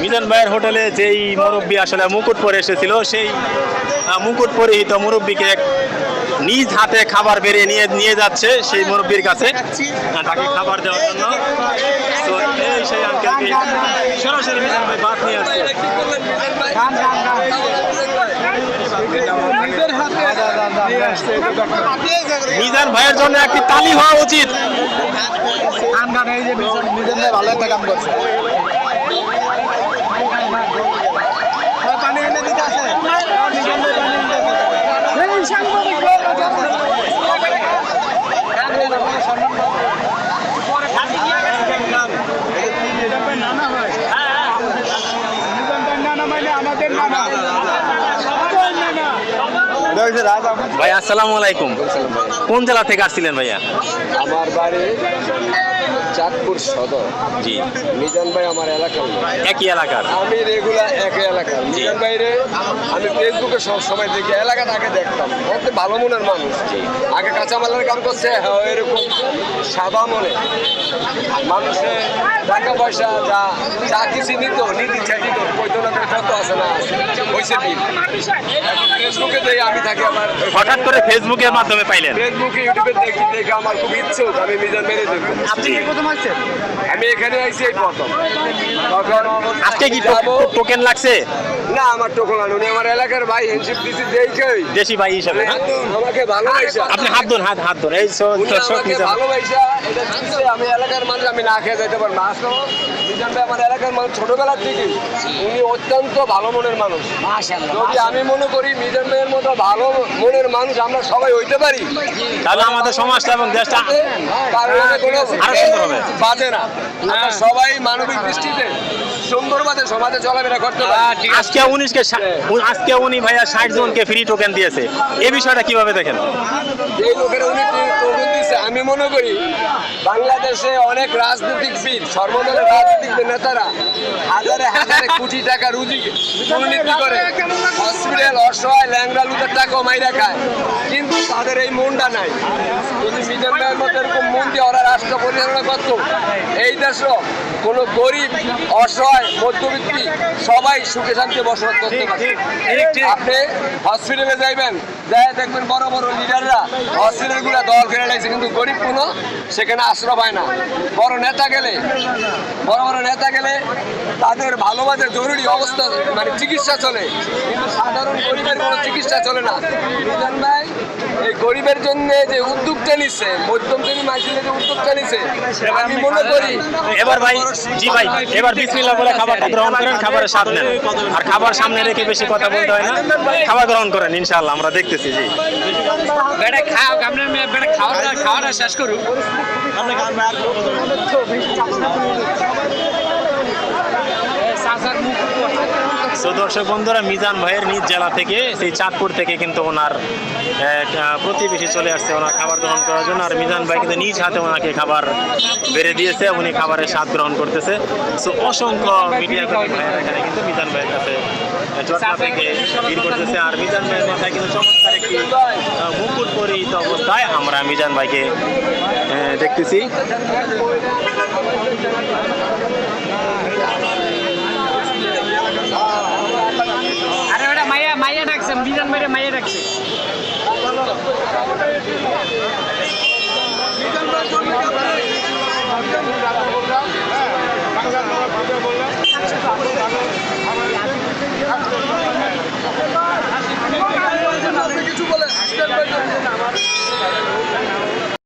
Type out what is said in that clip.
মিজান ভাইয়ের হোটেলে যেই মুরব্বী আসলে মুকুট পরে এসেছিল, সেই মুকুট পরিহিত মুরব্বীকে নিজ হাতে খাবার বেরিয়ে নিয়ে যাচ্ছে সেই মুরব্বীর কাছে তাকে খাবার দেওয়ার জন্য। তো এই সেই আঙ্কেলকে সরাসরি মিজান ভাই ভাত নিয়ে আসছে। মিজান ভাইয়ের জন্য একটি তালি হওয়া উচিত। মিজান ভাই ভালো একটা কাম করছে। পানি এনে দিতে আছে। ভাই আসসালামু আলাইকুম। কোন জেলা থেকে আসছিলেন ভাইয়া? আমার বাড়ি চাঁদপুর সদর। জি। মিজান ভাই আমার এলাকার, একই এলাকার। আমি রেগুলার একই এলাকার। মিজান ভাইরে আমি ফেসবুকে সব সময় দেখি, এলাকাতে আগে দেখতাম, অত ভালো মনের মানুষ। আগে কাঁচামালের কাম করছে, হ্যাঁ এরকম সাদা মনে মানুষে টাকা পয়সা যা কিছু নিত নীতি ছাড়িত কৈতনাথের শব্দ আছে না, হয়েছে দিন ফেসবুকে দেখি আমি থাকি। আমার হঠাৎ করে ফেসবুকের মাধ্যমে পাইলেন? ফেসবুকে ইউটিউবে দেখে আমার খুব ইচ্ছুক, আমি মিজান ভাইরে দেখবো। আমি এখানে আইছি এই প্রথম। আজকে কি টোকেন লাগছে? না, আমার টোকেন আনুন, আমার এলাকার ভাই হ্যান্ডশিপ দিছি দেখেই দেশি ভাই হিসাবে আমাকে ভালোবাসা। আপনি হাত ধর এই ভালোবাসা এটা দিচ্ছে। আমি এলাকার মানুষ, আমি না খেয়ে যাইতে পারবো না। আসলে মিজান ভাই আমার এলাকার মানুষ ছোটবেলার থেকে, উনি অত্যন্ত ভালো মনের মানুষ। যদি আমি মনে করি মিজান ভাইয়ের মতো ভালো মনের মানুষ আমরা সবাই হইতে পারি, তাহলে আমাদের সমাজটা এবং দেশটা আরো সুন্দর হবে। বাজে না, আমরা সবাই মানবিক দৃষ্টিতে সুন্দরভাবে সমাজে চলাফেরা করতে পারি। আজকে উনি ভাইয়া 60 জনকে ফ্রি টোকেন দিয়েছে, এই বিষয়টা কিভাবে দেখেন? এই লোকের উনি টোকেন দিয়েছে, আমি মনে করি বাংলাদেশে অনেক রাজনৈতিকবিদ, সর্বদলের রাজনৈতিক নেতারা হাজারে হাজারে কোটি টাকা রুজি দুর্নীতি করে হসপিটাল অসহায় ল্যাংড়া লুটের টাকা মাইরা খায়, কিন্তু তাদের এই মনটা নাই। যদি মিজান ভাইয়ের মতো এরকম মন দিয়ে ওরা রাষ্ট্র পরিচালনা করতো, এই দেশও কোনো গরিব অসহায় মধ্যবিত্তি সবাই সুখে শান্তি বসবাস করতে পারে। আপনি হসপিটালে যাইবেন, যাই দেখবেন বড় বড় লিডাররা হসপিটালগুলো দল ফেলে লাগছে, কিন্তু গরিব কোনো সেখানে আশ্রয় পায় না। বড় নেতা গেলে তাদের ভালোবাসার জরুরি অবস্থা মানে চিকিৎসা চলে, কিন্তু সাধারণ গরিবের কোনো চিকিৎসা চলে না। মিজান ভাই এই গরিবের জন্য যে উদ্যোগটা নিচ্ছে, মধ্যম শ্রেণী মানুষের যে উদ্যোগটা নিচ্ছে, আমি মনে করি এবার ভাই জি ভাই এবার বিসমিল্লাহ বলে খাবারটা গ্রহণ করেন, খাবারের স্বাদ নেন, আর খাবার সামনে রেখে বেশি কথা বলতে হয় না। খাবার গ্রহণ করেন ইনশাআল্লাহ, আমরা দেখতেছি। জি বেটা খাও, আমরা বেটা খাওয়াটা শেষ করুন। দর্শক বন্ধুরা, মিজান ভাইয়ের নিজ জেলা থেকে, সেই চাঁদপুর থেকে কিন্তু ওনার প্রতিবেশী চলে আসছে ওনার খাবার গ্রহণ করার জন্য। আর মিজান ভাই কিন্তু নিজ হাতে ওনাকে খাবার বেড়ে দিয়েছে, উনি খাবারের স্বাদ গ্রহণ করতেছে। সো অসংখ্য মিডিয়া কর্মী ভাইয়েরা এখানে কিন্তু মিজান ভাইয়ের কাছে জটলা থেকে ভিড় করতেছে। আর মিজান ভাইয়ের মাথায় কিন্তু চমৎকার একটি মুকুট পরিহিত অবস্থায় আমরা মিজান ভাইকে দেখতেছি। আরে ওটা মাইয়া ডাকছে, মিজান ভাইরে মাইয়া ডাকছে। কিছু বলে